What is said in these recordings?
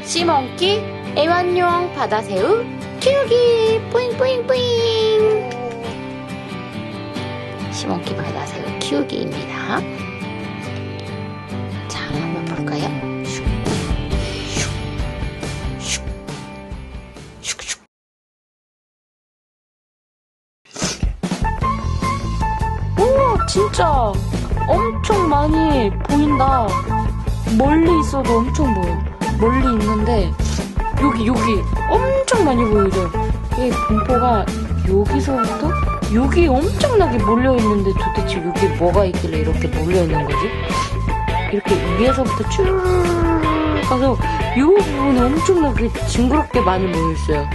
씨몽키 애완용 바다새우 키우기 뿌잉뿌잉뿌잉. 씨몽키 바다새우 키우기입니다. 자, 한번 볼까요? 슉슉슉슉슉. 오, 진짜 엄청 많이 보인다. 멀리 있어도 엄청 보여. 멀리 있는데 여기 엄청 많이 보이죠? 이 분포가 여기서부터 여기 엄청나게 몰려있는데 도대체 여기 뭐가 있길래 이렇게 몰려있는 거지? 이렇게 위에서부터 쭉 가서 이 부분에 엄청나게 징그럽게 많이 모여있어요.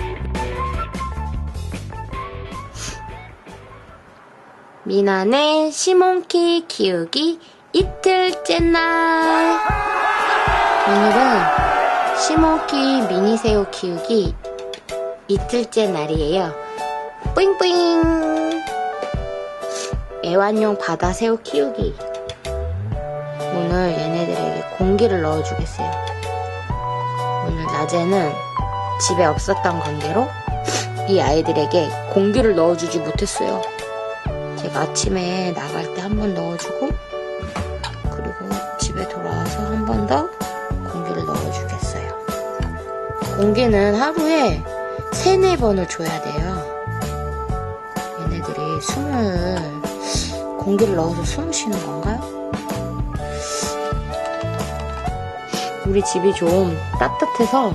미나네 씨몽키 키우기 이틀째 날. 오늘은 씨몽키 미니새우 키우기 이틀째 날이에요. 뿌잉뿌잉. 애완용 바다새우 키우기. 오늘 얘네들에게 공기를 넣어주겠어요. 오늘 낮에는 집에 없었던 관계로 이 아이들에게 공기를 넣어주지 못했어요. 제가 아침에 나갈 때 한 번 넣어주고 그리고 집에 돌아와서 한 번 더 공기를 넣어주겠어요. 공기는 하루에 3-4번을 줘야 돼요. 얘네들이 공기를 넣어서 숨을 쉬는 건가요? 우리 집이 좀 따뜻해서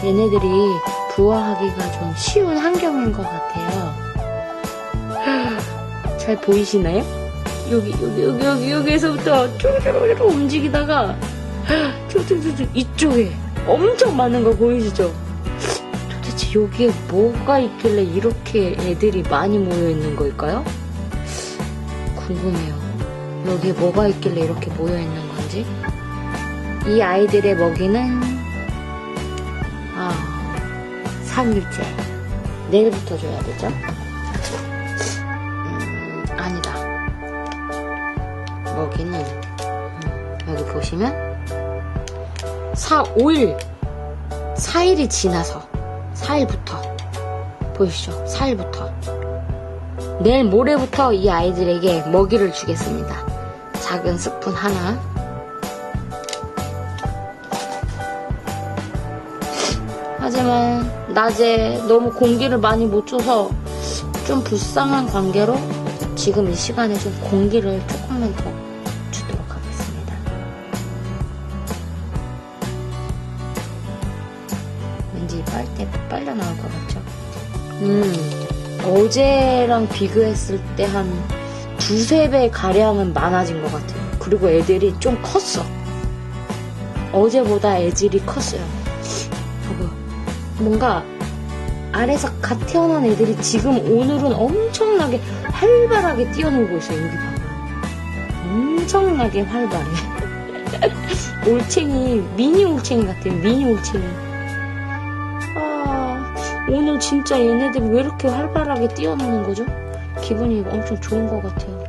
얘네들이 부화하기가 좀 쉬운 환경인 것 같아요. 잘 보이시나요? 여기에서부터 쭈르르르 움직이다가 이쪽에 엄청 많은 거 보이시죠? 도대체 여기에 뭐가 있길래 이렇게 애들이 많이 모여 있는 걸까요? 궁금해요. 여기에 뭐가 있길래 이렇게 모여 있는 건지. 이 아이들의 먹이는 3일째. 내일부터 줘야 되죠? 아니다. 먹이는 여기 보시면 4일이 지나서 4일부터 보이시죠? 4일부터 내일 모레부터 이 아이들에게 먹이를 주겠습니다. 작은 스푼 하나. 하지만 낮에 너무 공기를 많이 못 줘서 좀 불쌍한 관계로 지금 이 시간에 좀 공기를 조금만 더 주도록 하겠습니다. 왠지 빨대 빨려 나올 것 같죠? 어제랑 비교했을 때 한 2-3배 가량은 많아진 것 같아요. 그리고 애들이 좀 컸어. 어제보다 애들이 컸어요. 봐봐. 뭔가 알에서 갓 태어난 애들이 지금 오늘은 엄청나게 활발하게 뛰어놀고 있어요. 여기 봐봐. 엄청나게 활발해. 올챙이, 미니 올챙이 같아요. 미니 올챙이. 오늘 진짜 얘네들이 왜 이렇게 활발하게 뛰어노는 거죠? 기분이 엄청 좋은 것 같아요.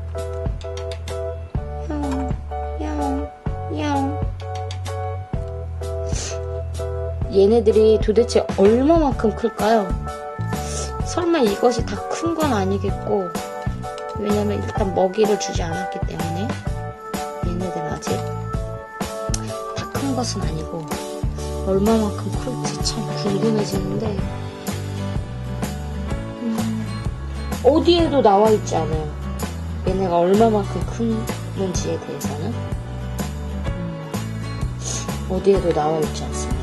야옹. 얘네들이 도대체 얼마만큼 클까요? 설마 이것이 다 큰 건 아니겠고, 왜냐면 일단 먹이를 주지 않았기 때문에 얘네들 아직 다 큰 것은 아니고 얼마만큼 클지 참 궁금해지는데 어디에도 나와 있지 않아요. 얘네가 얼마만큼 크는지에 대해서는 어디에도 나와 있지 않습니다.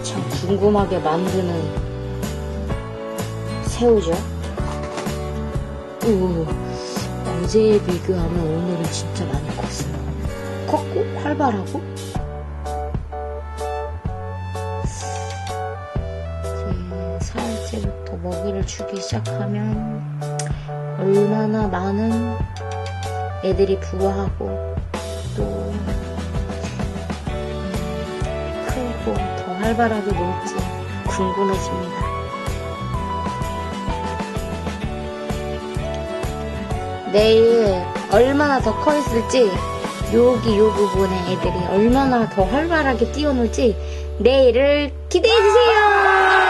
참 궁금하게 만드는 새우죠. 어제에 비교하면 오늘은 진짜 많이 컸어요. 컸고 활발하고 이제 4일째부터 먹이를 주기 시작하면 얼마나 많은 애들이 부화하고 또 크고 더 활발하게 놀지 궁금해집니다. 내일 얼마나 더 커 있을지 여기 요 부분에 애들이 얼마나 더 활발하게 뛰어놀지 내일을 기대해주세요.